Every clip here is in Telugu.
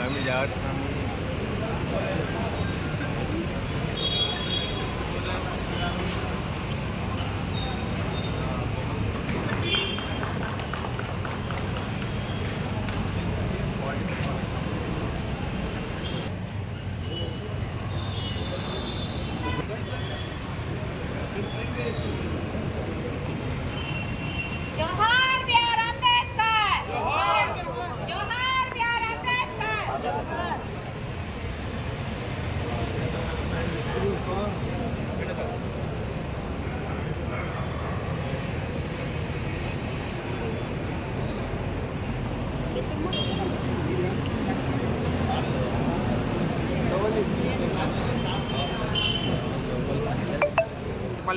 kami jahat kami. जोहार बिहार अंबेडकर जोहार Bihar Ambedkar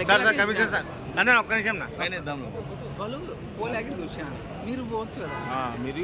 sir sir commission sir అన్న ఒక్క నిమిషం నా పైన ఇద్దాం వాళ్ళు పోలేక చూసాను మీరు పోవచ్చు కదా మీరు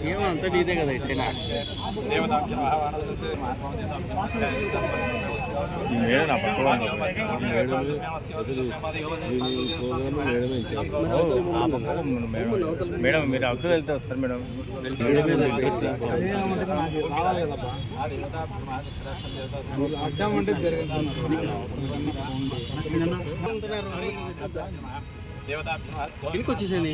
ఏమంతా నీదే కదా ఇట్లా మేడం మీరు అవతల వెళ్తారు సార్ మేడం వచ్చామంటే ఇంటికి వచ్చేసింది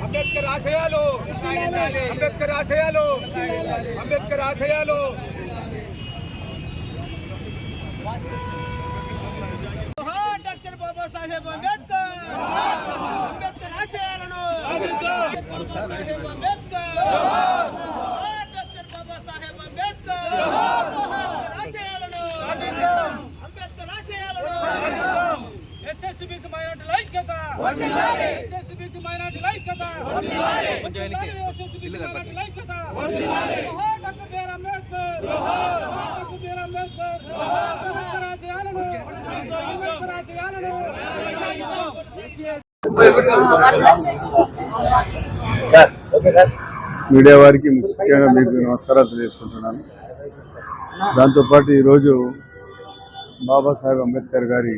అంబేద్కర్ ఆశయాలు అంబేద్కర్ ఆశయాలు అంబేద్కర్ ఆశయాలు డాక్టర్ బాబాసాహెబ్ అంబేద్కర్ అంబేద్కర్ ఆశయాలను అంబేద్కర్ డాక్టర్ బాబాసాహెబ్ అంబేద్కర్ ఆశయాలను అంబేద్కర్ ఆశయాలను ఎస్ఎస్బీసీ మైనారిటీల ఐక్యత ఎస్ఎస్బీసీ మైనారిటీల ఐక్యత ఎస్ఎస్బీసీ మైనారిటీల ఐక్యత doctor BR Ambedkar doctor BR Ambedkar Ambedkar ఆశయాలను అంబేద్కర్ ఆశయాలను మీడియా వారికి ముఖ్యంగా మీకు నమస్కారాలు తెలియజేసుకుంటున్నాను. దాంతోపాటు ఈరోజు బాబాసాహెబ్ అంబేద్కర్ గారి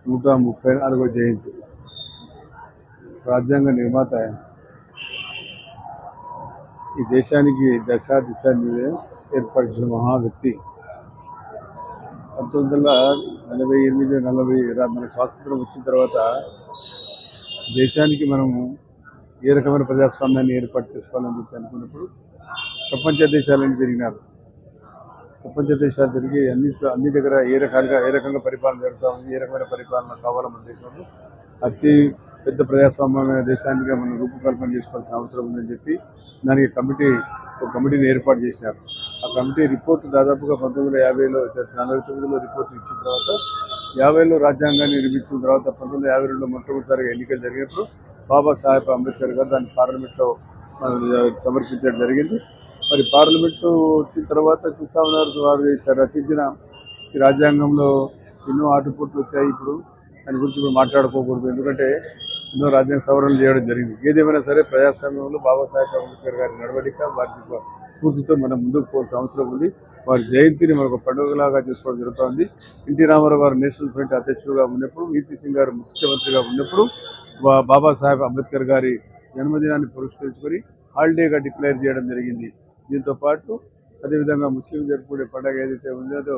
134వ జయంతి. రాజ్యాంగ నిర్మాత ఆయన. ఈ దేశానికి దశ దిశ ఏర్పరిచిన మహా వ్యక్తి. 1948-40 మనకు స్వాతంత్రం వచ్చిన తర్వాత దేశానికి మనము ఏ రకమైన ప్రజాస్వామ్యాన్ని ఏర్పాటు చేసుకోవాలని చెప్పి అనుకున్నప్పుడు ప్రపంచ దేశాలని తిరిగినారు. ప్రపంచ దేశాలు తిరిగి అన్ని దగ్గర ఏ రకంగా పరిపాలన జరుగుతూ ఉంది, ఏ రకమైన పరిపాలన కావాలో మన దేశంలో అతి పెద్ద ప్రజాస్వామ్యమైన దేశానికి మనం రూపకల్పన చేసుకోవాల్సిన అవసరం ఉందని చెప్పి దానికి ఒక కమిటీని ఏర్పాటు చేశారు. ఆ కమిటీ రిపోర్టు దాదాపుగా 1950లో 49లో రిపోర్టు ఇచ్చిన తర్వాత 50లో రాజ్యాంగాన్ని నిర్మించిన తర్వాత 1952లో మొట్టమొదటిసారిగా ఎన్నికలు జరిగినప్పుడు బాబాసాహెబ్ అంబేద్కర్ గారు దాన్ని పార్లమెంట్లో సమర్పించడం జరిగింది. మరి పార్లమెంటు వచ్చిన తర్వాత చూస్తా ఉన్నారు, వారు రచించిన ఈ రాజ్యాంగంలో ఎన్నో ఆటుపోట్లు వచ్చాయి. ఇప్పుడు దాని గురించి ఇప్పుడు మాట్లాడుకోకూడదు, ఎందుకంటే ఎన్నో రాజ్యాంగ సవరణలు చేయడం జరిగింది. ఏదేమైనా సరే ప్రజాస్వామ్యంలో బాబాసాహెబ్ అంబేద్కర్ గారి నడవడిక, వారి స్ఫూర్తితో మనం ముందుకు పోవాల్సిన అవసరం ఉంది. వారి జయంతిని మనకు పండుగలాగా చేసుకోవడం జరుగుతుంది. ఎన్టీ రామారావు గారు నేషనల్ ఫ్రంట్ అధ్యక్షులుగా ఉన్నప్పుడు, వీపీ సింగ్ గారు ముఖ్యమంత్రిగా ఉన్నప్పుడు బాబాసాహెబ్ అంబేద్కర్ గారి జన్మదినాన్ని పురస్కరించుకొని హాలిడేగా డిక్లేర్ చేయడం జరిగింది. దీంతో పాటు అదేవిధంగా ముస్లిం జరుపుకునే పండుగ ఏదైతే ఉందో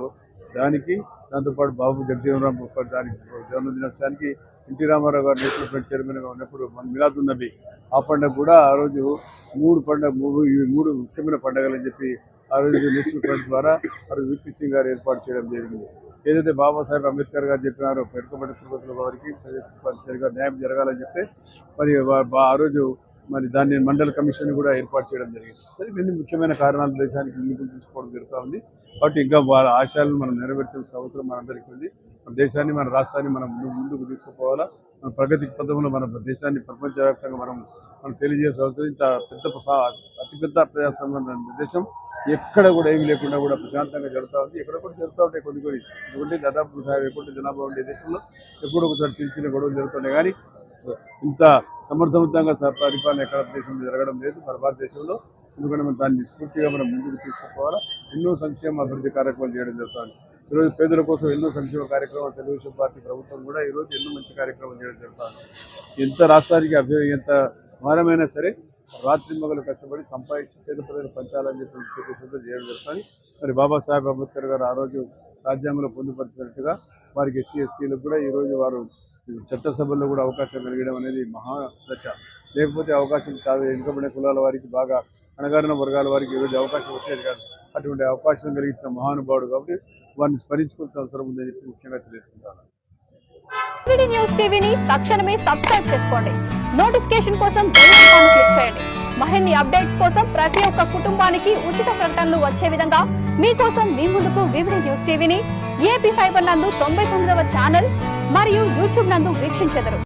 దాంతోపాటు బాబు జగజీవన్ రామ్ దానికి జన్మదినోత్సవానికి ఎన్టీ రామారావు గారు నేషనల్ ఫ్రంట్ చైర్మన్గా ఉన్నప్పుడు మన మిలాదున్ నబీ ఆ పండుగ కూడా ఆ రోజు మూడు ముఖ్యమైన పండుగలు అని చెప్పి ఆ రోజు నేషనల్ ఫ్రంట్ ద్వారా మరి వీపీ సింగ్ గారు ఏర్పాటు చేయడం జరిగింది. ఏదైతే బాబాసాహెబ్ అంబేద్కర్ గారు చెప్పినారో వెనుకబడిన తరగతుల వారికి న్యాయం జరగాలని చెప్తే మరి ఆ రోజు మరి దాన్ని మండల కమిషన్ కూడా ఏర్పాటు చేయడం జరిగింది. సరే, ఇవన్నీ ముఖ్యమైన కారణాలు దేశానికి ముందుకు తీసుకోవడం జరుగుతూ ఉంది. కాబట్టి ఇంకా వాళ్ళ ఆశయాలను మనం నెరవేర్చాల్సిన అవసరం మనందరికీ ఉంది. మన దేశాన్ని, మన రాష్ట్రాన్ని మనం ముందుకు తీసుకుపోవాలా. మన ప్రగతి పథంలో మన దేశాన్ని ప్రపంచవ్యాప్తంగా మనం తెలియజేసే అవసరం. ఇంత అతిపెద్ద ప్రజాస్వామ్యం దేశం ఎక్కడ కూడా ఏమి లేకుండా కూడా ప్రశాంతంగా జరుగుతూ ఉంది. ఎక్కడ కూడా జరుగుతూ ఉంటాయి కొన్ని ఎందుకంటే దాదాపు 50 కోట్ల జనాభా ఉండే దేశంలో ఎప్పుడో ఒకసారి చిన్న గొడవలు జరుగుతున్నాయి. కానీ ఇంత సమర్థవంతంగా పరిపాలన ఎక్కడ దేశంలో జరగడం లేదు మన భారతదేశంలో. ఎందుకంటే మనం దాన్ని స్ఫూర్తిగా మనం ముందుకు తీసుకుపోవాలా. ఎన్నో సంక్షేమ అభివృద్ధి కార్యక్రమాలు చేయడం జరుగుతుంది. ఈరోజు పేదల కోసం ఎన్నో సంక్షేమ కార్యక్రమాలు తెలుగుదేశం పార్టీ ప్రభుత్వం కూడా ఈరోజు ఎన్నో మంచి కార్యక్రమాలు చేయడం జరుగుతుంది. ఎంత రాష్ట్రానికి ఎంత భారమైనా సరే రాత్రి మగలు కష్టపడి సంపాదించి పేద ప్రజలు పంచాలని చెప్పి ఉద్దేశంతో చేయడం జరుగుతుంది. మరి బాబాసాహెబ్ అంబేద్కర్ గారు ఆ రోజు రాజ్యాంగంలో పొందుపరిచినట్టుగా వారికి ఎస్సీ ఎస్టీలకు కూడా ఈరోజు వారు చట్టసభల్లో కూడా అవకాశం కలిగడం అనేది మహాదశ. లేకపోతే అవకాశం కాదు. వెనుకబడిన కులాల వారికి, బాగా అణగారిన వర్గాల వారికి ఈరోజు అవకాశం వచ్చేది కాదు. అటువంటి అవకాశం కలిగించిన మహానుభావుడు కాబట్టి వారిని స్మరించుకోవాల్సిన అవసరం ఉందని చెప్పి ముఖ్యంగా తెలియజేసుకుంటాను. న్యూస్ టీవీని తక్షణమే సబ్స్క్రైబ్ చేసుకోండి. నోటిఫికేషన్ కోసం బెల్ ఐకాన్ క్లిక్ చేయండి. మరిన్ని అప్డేట్స్ కోసం ప్రతి ఒక్క కుటుంబానికి ఉచిత ప్రకటనలు వచ్చే విధంగా మీకోసం మీ ముందుకు వివిధ న్యూస్ టీవీని ఏపీ ఫైబర్ నందు 99వ ఛానల్ మరియు యూట్యూబ్ నందు వీక్షించెదరు.